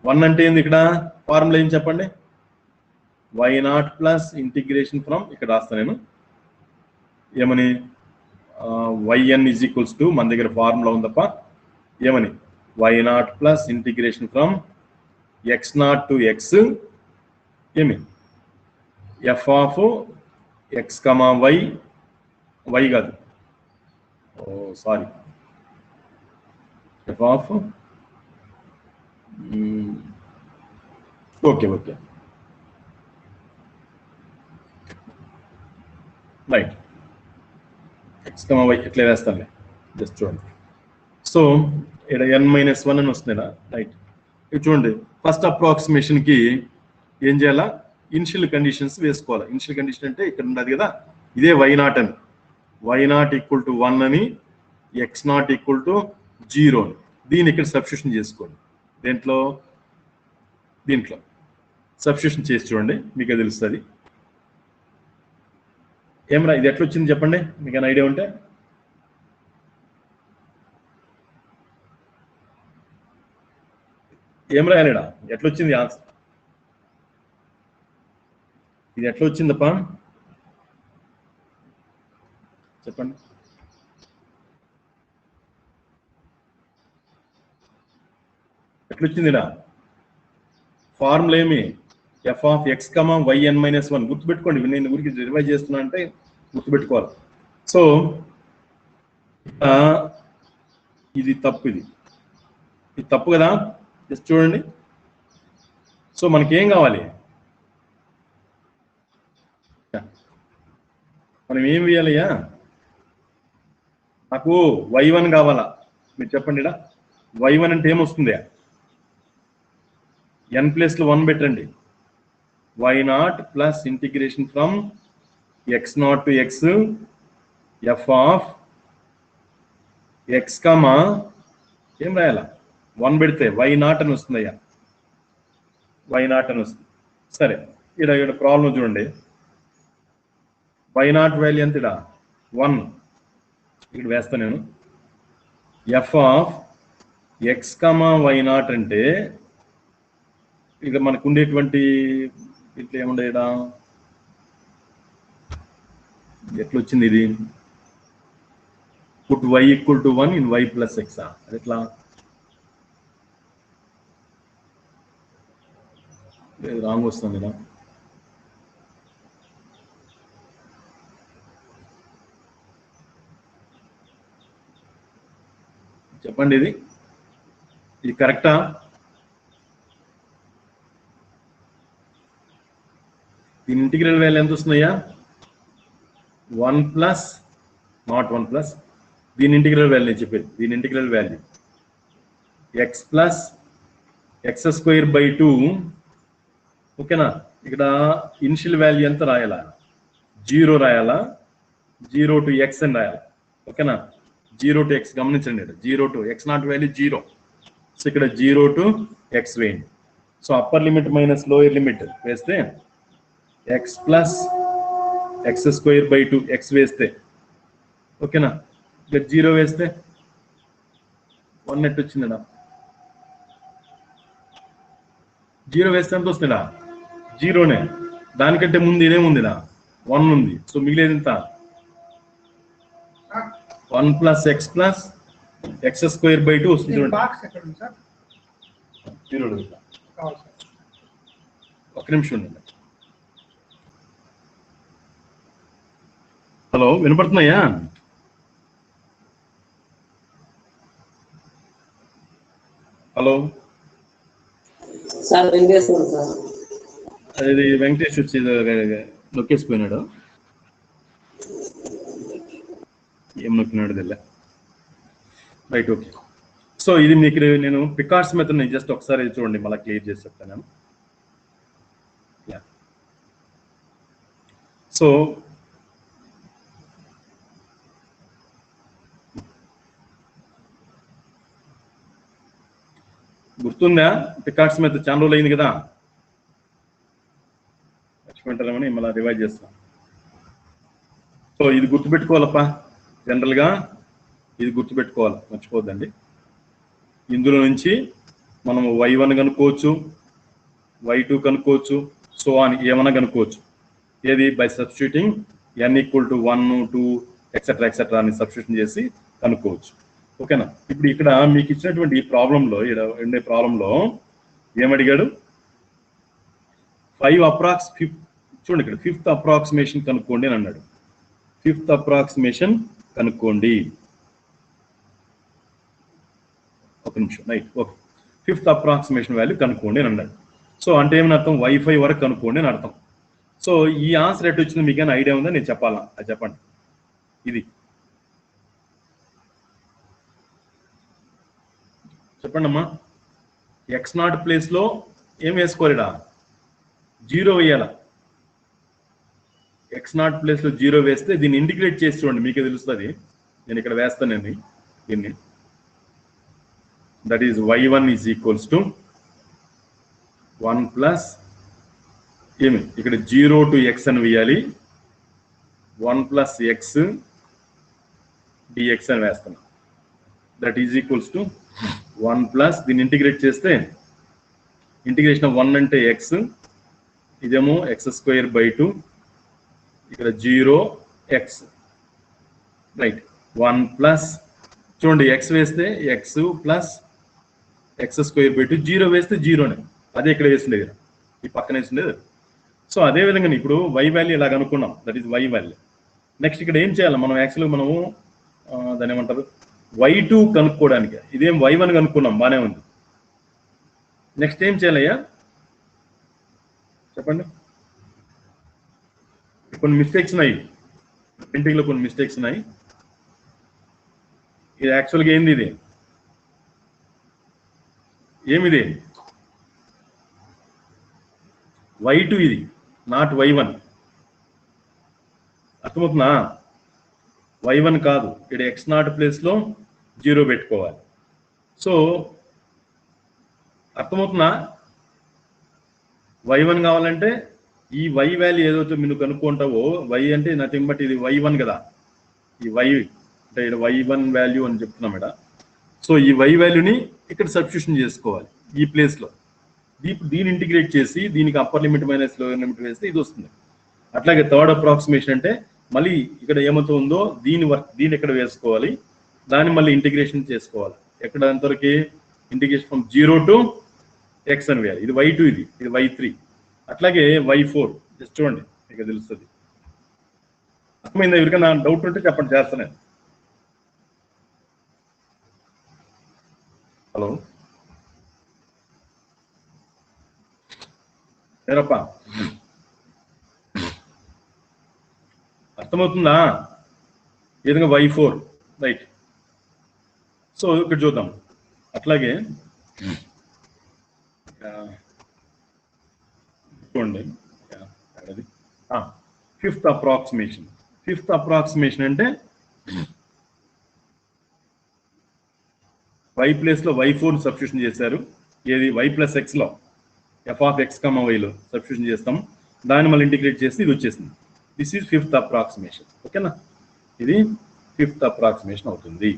1 అంటే ఏంది? ఇక్కడ ఫార్ములా ఏం చెప్పండి? y0 ప్లస్ ఇంటిగ్రేషన్ ఫ్రమ్, ఇక్కడ రాస్తాను నేను ఏమని, yn ఈజ్ ఈక్వల్స్ టు, మన దగ్గర ఫార్ములా ఉందప్ప, ఏమని y0 plus integration from x0 to x ఏమి f ఆఫ్ x, y కాదు, sorry, f of okay okay right. X comma Y ఎట్లా వేస్తానులే, జస్ట్ చూడండి. సో ఇక్కడ n-1 అని వస్తుందా, రైట్. ఇది చూడండి, ఫస్ట్ అప్రాక్సిమేషన్కి ఏం చేయాలా, ఇనిషియల్ కండిషన్స్ వేసుకోవాలి. ఇనిషియల్ కండిషన్ అంటే ఇక్కడ ఉన్నది కదా, ఇదే y0 అని, y0 = 1 అని, x0 = 0 అని. దీన్ని ఇక్కడ సబ్స్టిట్యూషన్ చేసుకోండి. దీంట్లో సబ్స్టిట్యూషన్ చేసి చూడండి, మీకు తెలుస్తుంది. ఏమరా ఇది ఎట్లా వచ్చింది చెప్పండి, మీకు ఏమైనా ఐడియా ఉంటే. ఏం రాయలేడా, ఎట్లా వచ్చింది ఆన్సర్, ఇది ఎట్లా వచ్చిందప్ప చెప్పండి. ఎట్లొచ్చిందిడా ఫార్ములా ఏమి, f(x, yn-1) గుర్తుపెట్టుకోండి. నేను ఊరికి రివైజ్ చేస్తున్నా అంటే గుర్తుపెట్టుకోవాలి. సో ఇది తప్పు, ఇది తప్పు కదా, జస్ట్ చూడండి. సో మనకేం కావాలి, మనం ఏం వేయాలయ్యా, నాకు y1 కావాలా, మీరు చెప్పండి. y1 అంటే ఏమొస్తుంది, n+1 పెట్టండి. y0 plus integration from x0 to x f(x, ఏం రాయాలా, 1 పెడితే y0 అని వస్తుందయ్యా, y0 అని వస్తుంది. సరే, ఇక్కడ ప్రాబ్లం చూడండి, y0 వాల్యూ ఎంత, 1. ఇక్కడ వేస్తా నేను, f(x, y0) అంటే ఇక మనకు ఉండేటువంటి ఇట్లా ఏముండే, ఎట్లా వచ్చింది ఇది, put y = 1 in y plus x. అది ఎట్లా, రాంగ్ వస్తుంది కదా. చెప్పండి, ఇది కరెక్టా, దీని ఇంటిగ్రల్ వాల్యూ ఎంత వస్తుందయ్యా, 1+, నాట్ 1+, దీని ఇంటిగ్రల్ వాల్యూ నేను చెప్పేది, దీని ఇంటిగ్రల్ వాల్యూ x + x² 2. ఓకేనా, ఇక్కడ ఇనిషియల్ వాల్యూ ఎంత రాయాలా, 0 రాయాలా, 0 to x అని రాయాలి. ఓకేనా, 0 to x గమనించండి, 0 to x0 వాల్యూ 0. సో ఇక్కడ 0 to x వేయండి. So upper limit minus lower limit వేస్తే x + x² 2 x వేస్తే, ఓకేనా, ఇక్కడ 0 వేస్తే 1 నెట్ వచ్చిందా, 0 వేస్తే ఎంత వస్తుందా, 0నే. దానికంటే ముందు ఇదేముందిదా, 1 ఉంది. సో మిగిలేదు ఎంత, 1 + x + x² 2 వస్తుంది. ఒక నిమిషం ఉండండి. హలో, వినపడుతున్నాయా, హలో సార్ వినిపిస్తుంది సార్. అది వెంకటేష్ వచ్చి నొక్కేసిపోయినాడు, ఏం నొక్కినాడు తెల్ల. Right, okay. సో ఇది మీకు నేను పికార్డ్స్ మెథడ్ జస్ట్ ఒకసారి చూడండి, మళ్ళీ క్లియర్ చేసి చెప్తాను. సో గుర్తుందా, పికార్డ్స్ మెథడ్ చాలా రోజులు అయింది కదా, మర్చిపోయింటారేమని మళ్ళీ రివైజ్ చేస్తాం. సో ఇది గుర్తుపెట్టుకోవాలప్పా, జనరల్గా ఇది గుర్తుపెట్టుకోవాలి, మర్చిపోద్దండి. ఇందులో నుంచి మనం y1 కనుక్కోవచ్చు, y2 కనుక్కోవచ్చు, సో అని ఏమైనా కనుక్కోవచ్చు. ఏది, బై సబ్స్టిట్యూటింగ్ n = 1, 2 ఎక్సెట్రా అని సబ్స్టిట్యూషన్ చేసి కనుక్కోవచ్చు. ఓకేనా. ఇప్పుడు ఇక్కడ మీకు ఇచ్చినటువంటి ఈ ప్రాబ్లంలో, ఇక్కడ ఉండే ప్రాబ్లంలో ఏమడిగాడు, 5 చూడండి, ఇక్కడ 5th అప్రాక్సిమేషన్ కనుక్కోండి అని అన్నాడు. 5th అప్రాక్సిమేషన్ కనుక్కోండి, ఒక నిమిషం, right, okay. 5th approximation value కనుక్కోండి అని అన్నాడు. సో అంటే ఏమని అర్థం, వైఫై వరకు కనుక్కోండి అని అర్థం. సో ఈ ఆన్సర్ ఎటు వచ్చింది మీకైనా ఐడియా ఉందా, నేను చెప్పాలా, అది చెప్పండి. ఇది చెప్పండి అమ్మా. x0 ప్లేస్లో ఏం వేసుకోలేడా, 0 వేయాల. x0 ప్లేస్లో 0 వేస్తే దీన్ని ఇంటిగ్రేట్ చేసి చూడండి, మీకే తెలుస్తుంది. నేను ఇక్కడ వేస్తానండి దీన్ని. That is y1 is equals to 1 plus ఏమి ఇక్కడ 0 టు x అని వేయాలి, 1 ప్లస్ x dx అని వేస్తున్నాం. That is equals to 1 plus దీన్ని ఇంటిగ్రేట్ చేస్తే ఇంటిగ్రేషన్ ఆఫ్ 1 అంటే x, ఇదేమో x²/2, ఇక్కడ 0x, రైట్. 1 ప్లస్ చూడండి x వేస్తే x ప్లస్ x²/2, 0 వేస్తే 0నే, అదే ఇక్కడ వేసిండేది, ఈ పక్కన వేసిండేది. సో అదే విధంగా ఇప్పుడు y వాల్యూ ఇలాగ అనుకున్నాం, that is y value. Next ఇక్కడ ఏం చేయాలి మనం, యాక్చువల్గా మనము దాన్ని ఏమంటారు, y2 కనుక్కోవడానికి. ఇదేం y1 కనుక్కున్నాం, బాగానే ఉంది. నెక్స్ట్ ఏం చేయాలయ్యా చెప్పండి. కొన్ని మిస్టేక్స్ ఉన్నాయి ప్రింటింగ్లో, కొన్ని మిస్టేక్స్ ఉన్నాయి. ఇది యాక్చువల్గా ఏంది, ఇది ఏమిది, y2 ఇది, నాట్ y1. అర్థమవుతుందా, y1 కాదు, ఇక్కడ x0 ప్లేస్లో 0 పెట్టుకోవాలి. సో అర్థమవుతుందా, y1 కావాలంటే ఈ y వాల్యూ ఏదైతే మీరు కనుక్కుంటావో, y అంటే నథింగ్ బట్ ఇది y1 కదా, ఈ y అంటే ఇక్కడ y1 వాల్యూ అని చెప్తున్నాం ఇక్కడ. సో ఈ y వాల్యూని ఇక్కడ సబ్స్టిట్యూషన్ చేసుకోవాలి ఈ ప్లేస్లో. దీన్ని ఇంటిగ్రేట్ చేసి దీనికి upper limit minus lower limit వేస్తే ఇది వస్తుంది. అట్లాగే థర్డ్ అప్రాక్సిమేషన్ అంటే మళ్ళీ ఇక్కడ ఏమవుతుందో ఉందో దీన్ని ఎక్కడ వేసుకోవాలి, దాన్ని మళ్ళీ ఇంటిగ్రేషన్ చేసుకోవాలి. ఎక్కడ అంతవరకు ఇంటిగ్రేషన్ ఫ్రమ్ 0 టు x అని వేయాలి. ఇది y2, ఇది y3, అట్లాగే y4. జస్ట్ చూడండి మీకు తెలుస్తుంది. అర్థమైందా? ఎవరికైనా డౌట్ ఉంటే చెప్పండి, చేస్తాను. హలో ఏరప్ప, అర్థమవుతుందా? ఈ విధంగా y4, రైట్. సో ఇక్కడ చూద్దాం. అట్లాగే చూడండి ఫిఫ్త్ అప్రాక్సిమేషన్. ఫిఫ్త్ అప్రాక్సిమేషన్ అంటే y ప్లేస్లో y4 సబ్స్టిట్యూషన్ చేశారు. ఏది y ప్లస్ ఎక్స్లో f(x, y)లో సబ్స్టిట్యూషన్ చేస్తాం. దాన్ని మళ్ళీ ఇంటిగ్రేట్ చేస్తే ఇది వచ్చేసింది. This is fifth approximation. ఓకేనా? ఇది ఫిఫ్త్ అప్రాక్సిమేషన్ అవుతుంది.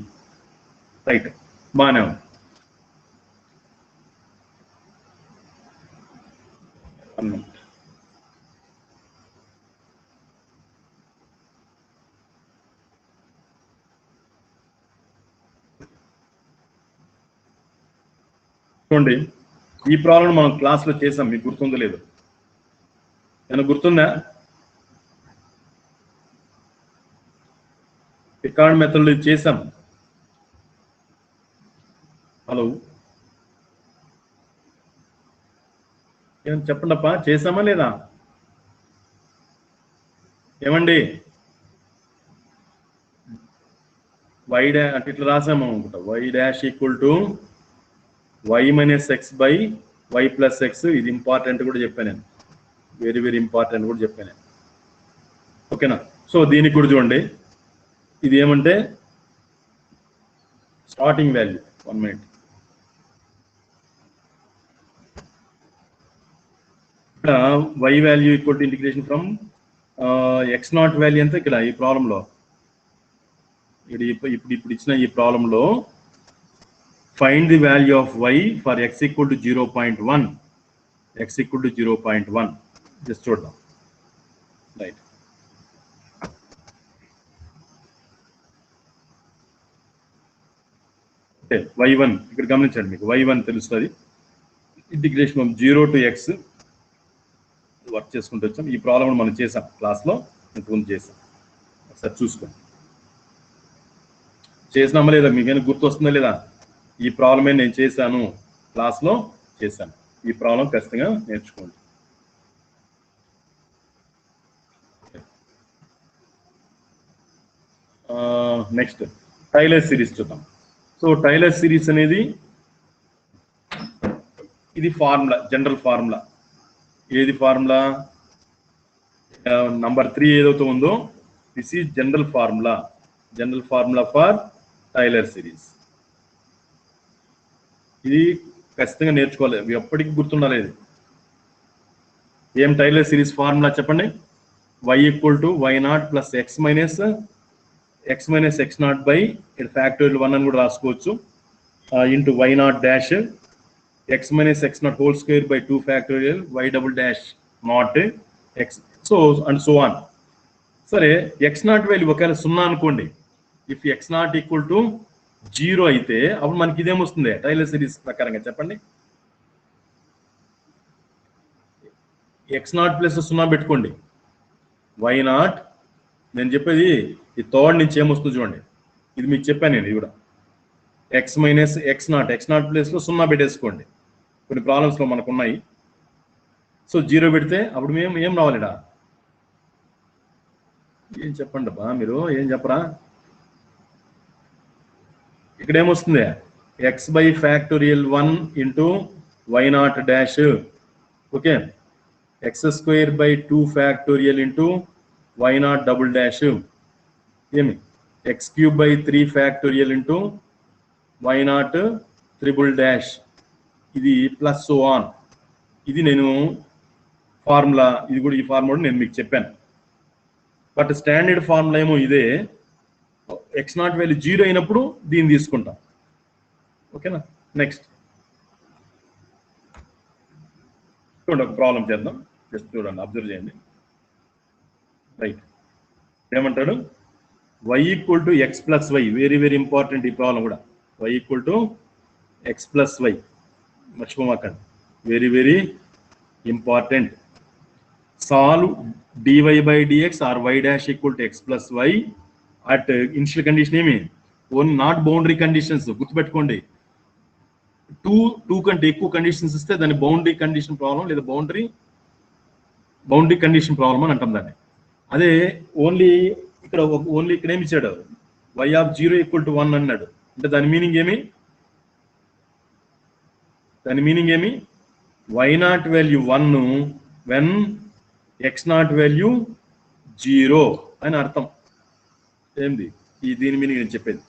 రైట్, బాగానే ఉంది. చూడండి, ఈ ప్రాబ్లం మనం క్లాస్లో చేసాం, మీకు గుర్తుందో లేదు? ఏమైనా గుర్తుందా? పికార్డ్ మెథడ్లో చేసాం. హలో, ఏమని చెప్పండి అప్ప, చేసామా లేదా? ఏమండి, y అంటే ఇట్లా రాసాము అనుకుంటా, y' = y minus X by y plus X. ఇది ఇంపార్టెంట్ కూడా చెప్పాను నేను, వెరీ వెరీ ఇంపార్టెంట్ కూడా చెప్పాను నేను. ఓకేనా? సో దీనికి కూడా చూడండి, ఇది ఏమంటే స్టార్టింగ్ వాల్యూ 1 మినిట్. ఇక్కడ y value equal to integration from x0 value అంతా ఇక్కడ ఈ ప్రాబ్లంలో, ఇప్పుడు ఇచ్చిన ఈ ప్రాబ్లంలో find the value of y for x equal to 0.1, x equal to 0.1. just చూద్దాం. Right, okay. y1 ఇక్కడ గమనించండి, మీకు y1 తెలుస్తుంది. Integration from 0 to x work చేసుకుంటూ వచ్చాం. ఈ ప్రాబ్లం మనం చేసాం క్లాస్లో, ఇంతకుముందు చేసాం. ఒకసారి చూసుకోండి, చేసినామా లేదా, మీకైనా గుర్తు వస్తుందా లేదా? ఈ ప్రాబ్లమే నేను చేశాను, క్లాస్లో చేశాను. ఈ ప్రాబ్లం ఖచ్చితంగా నేర్చుకోండి. నెక్స్ట్ టైలర్ సిరీస్ చూద్దాం. సో టైలర్ సిరీస్ అనేది ఇది ఫార్ములా, జనరల్ ఫార్ములా. ఏది ఫార్ములా? నంబర్ 3 ఏదైతే ఉందో this is general formula for Taylor series. ఇది ఖచ్చితంగా నేర్చుకోవాలి, ఎప్పటికీ గుర్తుండాలి. ఏం టైలర్ సిరీస్ ఫార్ములా చెప్పండి? y = y0 plus x minus x0 by factorial 1 అని కూడా రాసుకోవచ్చు, into y0 dash x minus x0 whole square by 2 factorial y double dash not x, so and so on. సరే x0 వాల్యూ ఒకవేళ 0 అనుకోండి, ఇఫ్ x0 = 0 అయితే అప్పుడు మనకి ఇదేమొస్తుంది టైలర్ సిరీస్ ప్రకారంగా చెప్పండి? x0 ప్లస్ 0 పెట్టుకోండి, y0. నేను చెప్పేది ఈ థర్డ్ నుంచి ఏమొస్తుంది చూడండి, ఇది మీకు చెప్పాను నేను. ఇది కూడా x minus x0 ప్లేస్లో 0 పెట్టేసుకోండి. కొన్ని ప్రాబ్లమ్స్లో మనకు ఉన్నాయి. సో 0 పెడితే అప్పుడు మేము ఏం రావాలి? ఏం చెప్పండి అబ్బా, మీరు ఏం చెప్పరా? ఇక్కడ ఏమొస్తుంది? x by factorial 1 into y0 dash, okay, x² by 2 factorial into y0 double dash, ఏమి x³ by 3 factorial into y0 triple dash, ఇది ప్లస్ సో ఆన్. ఇది నేను ఫార్ములా, ఇది కూడా ఈ ఫార్ములా నేను మీకు చెప్పాను. బట్ స్టాండర్డ్ ఫార్ములా ఏమో ఇదే. x0 వాల్యూ 0 అయినప్పుడు దీన్ని తీసుకుంటాం, ఓకేనా? నెక్స్ట్ చూడండి, ఒక ప్రాబ్లం చేద్దాం. జస్ట్ చూడండి, అబ్జర్వ్ చేయండి. రైట్, ఏమంటాడు? y = x plus y. Very very important ఈ ప్రాబ్లం కూడా. y = x plus y, మర్చిపోమాకండి, very very important. Solve dy by dx or y dash = x plus y at initial condition ఏమి? Only not boundary conditions. గుర్తుపెట్టుకోండి, టూ కంటే ఎక్కువ కండిషన్స్ ఇస్తే దాన్ని బౌండరీ కండిషన్ ప్రాబ్లం లేదా బౌండరీ కండిషన్ ప్రాబ్లం అని అంటాం దాన్ని. అదే ఓన్లీ ఇక్కడ ఏమి ఇచ్చాడు? y0 = 1 అన్నాడు. అంటే దాని మీనింగ్ ఏమి? y0 value 1 when x0 value 0 అని అర్థం. ఏంది దీని మీనింగ్ నేను చెప్పేది?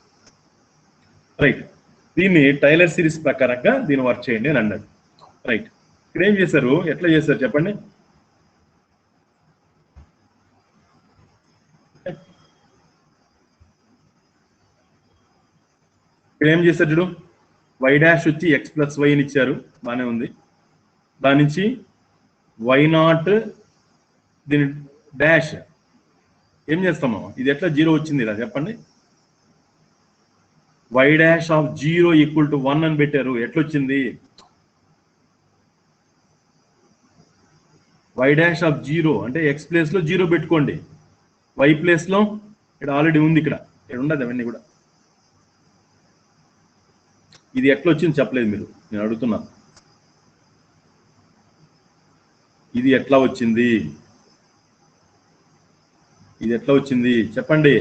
రైట్, దీన్ని టైలర్ సిరీస్ ప్రకారంగా దీన్ని వర్క్ చేయండి అని అన్నాడు. రైట్, ఇక్కడ ఏం చేశారు? ఎట్లా చేశారు చెప్పండి? ఇక్కడ ఏం చేశారు చూడు, y డాష్ వచ్చి x plus y అని ఇచ్చారు, బాగానే ఉంది. దాని నుంచి y0 దీని డాష్ ఏం చేస్తాము? ఇది ఎట్లా 0 వచ్చింది ఇలా చెప్పండి? y dash of 0 = 1 అని పెట్టారు, ఎట్లొచ్చింది? y dash of 0 అంటే x ప్లేస్ లో 0 పెట్టుకోండి, y ప్లేస్ లో ఇక్కడ ఆల్రెడీ ఉంది, ఇక్కడ ఉండదు అవన్నీ కూడా. ఇది ఎట్లా వచ్చింది చెప్పలేదు మీరు, నేను అడుగుతున్నాను. ఇది ఎట్లా వచ్చింది? చెప్పండి.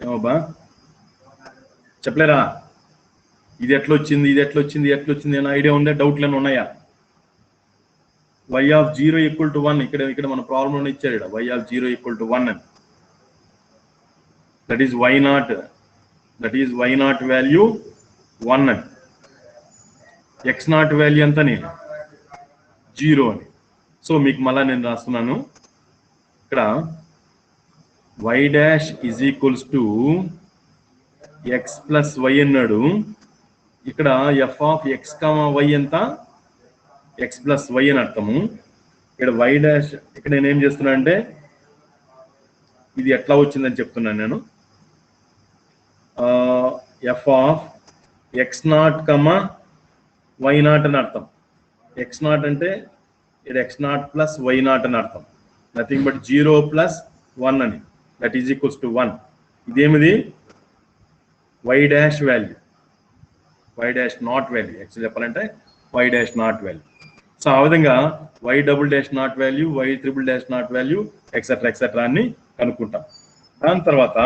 ఏమోబా చెప్పలేరా? ఇది ఎట్లా వచ్చింది అని ఐడియా ఉందా? డౌట్లు ఏమైనా ఉన్నాయా? y0 = 1 ఇక్కడ మన ప్రాబ్లంలో ఇచ్చారు. ఇక్కడ y0 = 1 అని. దట్ ఈస్ y0 వాల్యూ 1 అని. x0 వాల్యూ ఎంతని? 0 అని. సో మీకు మళ్ళా నేను రాస్తున్నాను ఇక్కడ y dash = x plus y అన్నాడు. ఇక్కడ f of x, y ఎంత? x plus y అని అర్థము. ఇక్కడ y dash ఇక్కడ నేను ఏం చేస్తున్నా అంటే ఇది ఎట్లా వచ్చిందని చెప్తున్నాను నేను. f of x0, y0 అని అర్థం. x0 అంటే ఇక్కడ x0 plus y0 అని అర్థం. నథింగ్ బట్ 0 plus 1 అని. That is equals to 1. ఇదేమిది? y dash value. Y dash not value, actual చెప్పాలంటే y dash not value. So ఆ విధంగా y double dash not value, y triple dash not value, et cetera అని కనుక్కుంటాం. దాని తర్వాత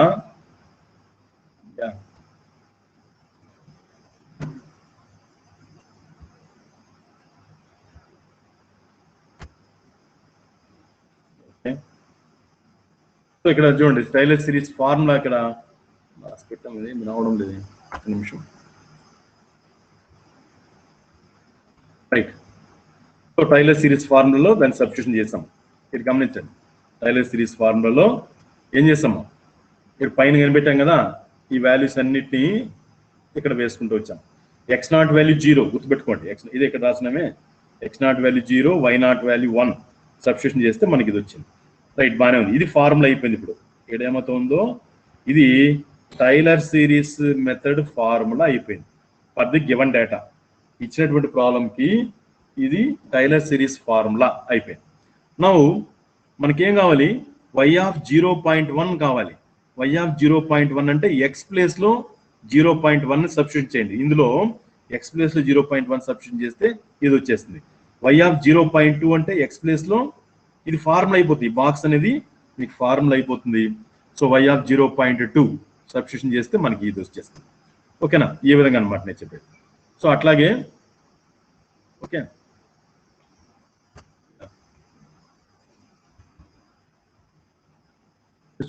సో ఇక్కడ చూడండి టైలర్ సిరీస్ ఫార్ములా ఇక్కడ పెట్టాం, ఇది రావడం లేదు, ఒక నిమిషం. రైట్. సో టైలర్ సిరీస్ ఫార్ములాలో దాన్ని సబ్స్టిట్యూషన్ చేసాం. మీరు గమనించండి, టైలర్ సిరీస్ ఫార్ములాలో ఏం చేసాము, ఇక్కడ పైన కనిపెట్టాం కదా, ఈ వాల్యూస్ అన్నిటినీ ఇక్కడ వేసుకుంటూ వచ్చాం. ఎక్స్ నాట్ వాల్యూ 0 గుర్తుపెట్టుకోండి, ఇది ఇక్కడ రాసినామే, x not value 0, y not value 1 substitution చేస్తే మనకి ఇది వచ్చింది. రైట్, బాగానే ఉంది. ఇది ఫార్ములా అయిపోయింది. ఇప్పుడు ఇక్కడ ఏమవుతుందో ఇది టైలర్ సిరీస్ మెథడ్ ఫార్ములా అయిపోయింది ఫర్ ది గివెన్ డేటా. ఇచ్చినటువంటి ప్రాబ్లంకి ఇది టైలర్ సిరీస్ ఫార్ములా అయిపోయింది. నౌ మనకేం కావాలి, వై ఆఫ్ 0.1 కావాలి. వై ఆఫ్ 0.1 అంటే ఎక్స్ ప్లేస్లో 0.1 సబ్స్టిట్యూట్ చేయండి. ఇందులో ఎక్స్ ప్లేస్లో 0.1 సబ్స్టిట్యూట్ చేస్తే ఇది వచ్చేస్తుంది. వై ఆఫ్ 0.2 అంటే ఎక్స్ ప్లేస్లో ఇది ఫార్ములా అయిపోతుంది, బాక్స్ అనేది మీకు ఫార్ములా అయిపోతుంది. సో వై ఆఫ్ 0.2 సబ్స్టిట్యూషన్ చేస్తే మనకి ఇది వచ్చేస్తుంది. ఓకేనా, ఈ విధంగా అనమాట నేను చెప్పేది. సో అట్లాగే ఓకే,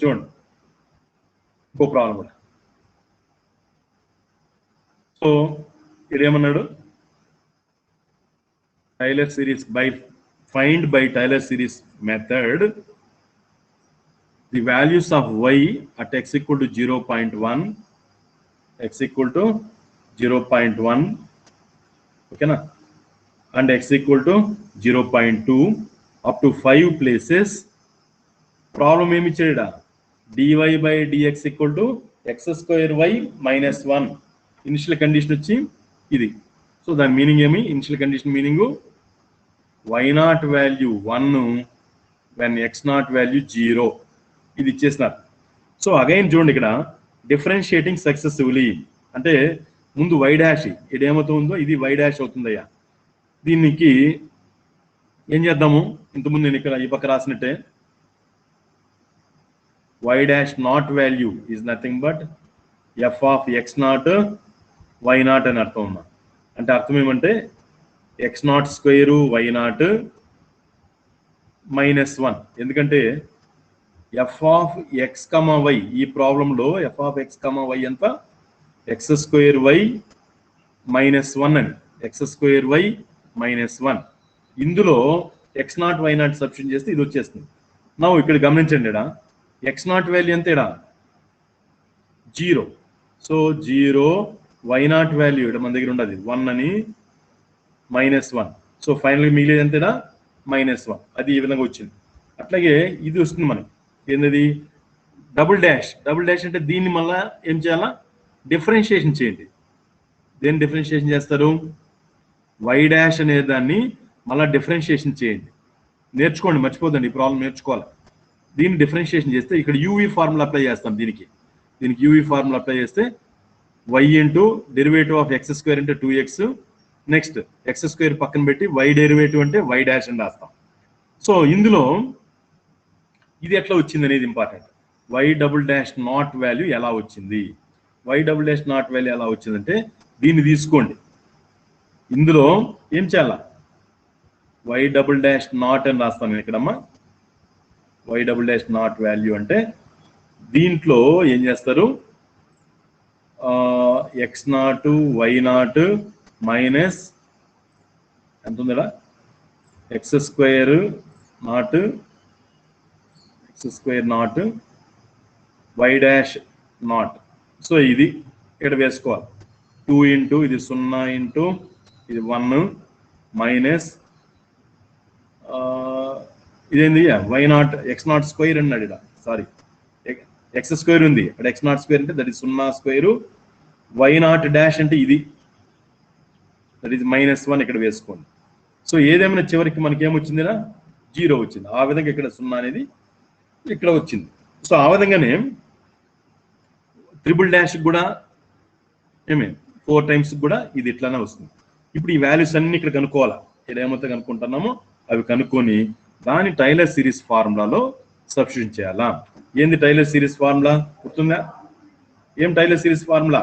చూడండి ఇంకో ప్రాబ్లం కూడా. సో ఇదేమన్నాడు, Taylor series find by Taylor series method the values of y at x equal to 0.1, x equal to 0.1, okay na, and x equal to 0.2 up to 5 places. Problem ఏమి ఇచ్చాడా, dy by dx equal to x square y minus 1. Initial condition వచ్చి ఇది. సో దాని మీనింగ్ ఏమి, initial condition meaning y not value 1 when x not value 0 ఇది ఇచ్చేసినారు. సో అగైన్ చూడండి, ఇక్కడ డిఫరెన్షియేటింగ్ సక్సెసివ్లీ అంటే ముందు y డాష్ ఇది ఏమవుతుందో ఇది y డాష్ అవుతుందయ్యా. దీనికి ఏం చేద్దాము, ఇంతకుముందు నేను ఇక్కడ ఈ పక్క రాసినట్టే y dash not value is nothing but f of x naught y naught అని అర్థం ఉన్నా. అంటే అర్థం ఏమంటే X naught square Y naught -1. ఎందుకంటే F of X comma Y, ఈ ప్రాబ్లంలో F of X comma Y ఎంత, ఎక్స్ స్క్వేర్ వై -1 అని, ఎక్స్ స్క్వేర్ వై -1. ఇందులో X not why naught substitute చేస్తే ఇది వచ్చేస్తుంది. నా ఇక్కడ గమనించండి, ఇక్కడ ఎక్స్ నాట్ వాల్యూ ఎంత, ఇక్కడ 0. సో 0, వై నాట్ వాల్యూ ఇక్కడ మన దగ్గర ఉండదు 1 అని -1. సో ఫైనల్గా మిగిలేదు ఎంత, -1. అది ఈ విధంగా వచ్చింది. అట్లాగే ఇది వస్తుంది మనకి ఏంటది, డబుల్ డాష్. డబుల్ డాష్ అంటే దీన్ని మళ్ళీ ఏం చేయాలా, డిఫరెన్షియేషన్ చేయండి. దేన్ని డిఫరెన్షియేషన్ చేస్తారు, వై డాష్ అనే దాన్ని మళ్ళీ డిఫరెన్షియేషన్ చేయండి. నేర్చుకోండి, మర్చిపోదండి, ఈ ప్రాబ్లం నేర్చుకోవాలి. దీన్ని డిఫరెన్షియేషన్ చేస్తే ఇక్కడ యూవీ ఫార్ములా అప్లై చేస్తాం. దీనికి యూవీ ఫార్ములా అప్లై చేస్తే Y into derivative of X square అంటే 2x, నెక్స్ట్ ఎక్స్ స్క్వేర్ పక్కన పెట్టి వై డెరివేటివ్ అంటే వై డాష్ అని రాస్తాం. సో ఇందులో ఇది ఎట్లా వచ్చింది అనేది important. Y double dash not value ఎలా వచ్చింది, Y double dash not value ఎలా వచ్చిందంటే దీన్ని తీసుకోండి. ఇందులో ఏం చేయాలా, వై డబుల్ డాష్ నాట్ అని రాస్తాను నేను ఇక్కడమ్మా. Y double dash not value అంటే దీంట్లో ఏం చేస్తారు, x not why not minus ఎంత ఉందా, x square not y dash not. So ఇది ఇక్కడ వేసుకోవాలి. 2 ఇంటూ ఇది 0 ఇంటూ ఇది 1 మైనస్ ఇదేంది Y naught X naught square అన్నాడు ఇక్కడ, సారీ ఎక్స్ స్క్వేర్ ఉంది ఇక్కడ, ఎక్స్ నాట్ స్క్వేర్ అంటే that is 0 square, Y naught dash అంటే ఇది దట్ ఈస్ -1 ఇక్కడ వేసుకోండి. సో ఏదేమైనా చివరికి మనకి ఏమొచ్చిందిరా, 0 వచ్చింది. ఆ విధంగా ఇక్కడ 0 అనేది ఇక్కడ వచ్చింది. సో ఆ విధంగానే ట్రిపుల్ డాష్ కూడా 4 టైమ్స్ కూడా ఇది ఇట్లానే వస్తుంది. ఇప్పుడు ఈ వాల్యూస్ అన్ని ఇక్కడ కనుక్కోవాలా. ఇక్కడ ఏమైతే కనుక్కుంటున్నామో అవి కనుక్కొని దాని టైలర్ సిరీస్ ఫార్ములాలో సబ్స్టిట్యూషన్ చేయాలా. ఏంది టైలర్ సిరీస్ ఫార్ములా గుర్తుందా? ఏం టైలర్ సిరీస్ ఫార్ములా?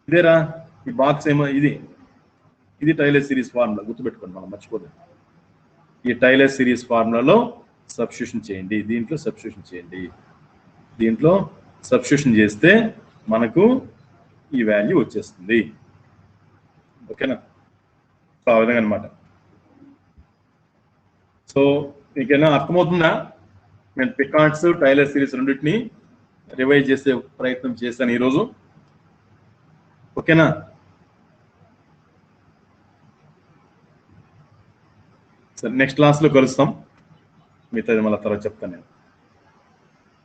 ఇదేరా ఈ బాక్స్ ఏమో ఇది టైలర్ సిరీస్ ఫార్ములా, గుర్తుపెట్టుకోండి, మనం మర్చిపోదు. ఈ టైలర్ సిరీస్ ఫార్ములాలో సబ్స్టిట్యూషన్ చేయండి, దీంట్లో సబ్స్టిట్యూషన్ చేయండి. దీంట్లో సబ్స్టిట్యూషన్ చేస్తే మనకు ఈ వాల్యూ వచ్చేస్తుంది. ఓకేనా? సో ఆ విధంగా అనమాట. సో మీకైనా అర్థమవుతుందా? నేను పికార్డ్స్ టైలర్ సిరీస్ రెండింటిని రివైజ్ చేసే ప్రయత్నం చేశాను ఈరోజు. ఓకేనా? సరే, నెక్స్ట్ క్లాస్లో కలుస్తాం. మిగతాది మళ్ళీ తర్వాత చెప్తాను నేను.